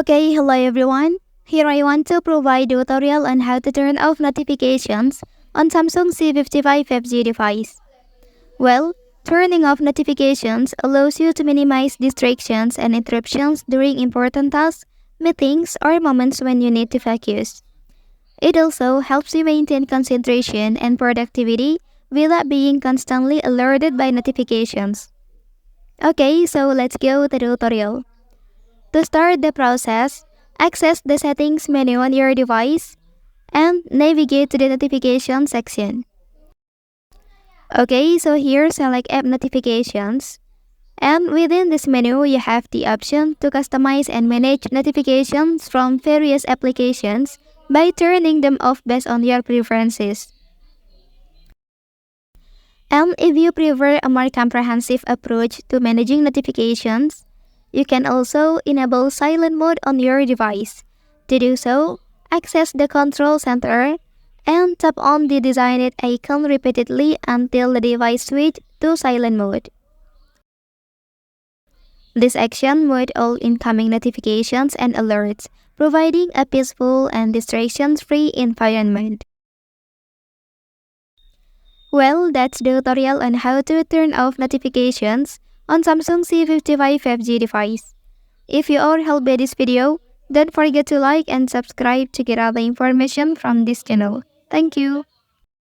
Okay, hello everyone. Here I want to provide a tutorial on how to turn off notifications on Samsung C55 5G device. Well, turning off notifications allows you to minimize distractions and interruptions during important tasks, meetings, or moments when you need to focus. It also helps you maintain concentration and productivity without being constantly alerted by notifications. Okay, so let's go to the tutorial. To start the process, access the settings menu on your device and navigate to the notification section. Okay, so here select app notifications. And within this menu, you have the option to customize and manage notifications from various applications by turning them off based on your preferences. And if you prefer a more comprehensive approach to managing notifications, you can also enable silent mode on your device. To do so, access the control center and tap on the designated icon repeatedly until the device switches to silent mode. This action mute all incoming notifications and alerts, providing a peaceful and distraction-free environment. Well, that's the tutorial on how to turn off notifications on Samsung C55 5G device. If you are helped by this video, don't forget to like and subscribe to get other information from this channel. Thank you.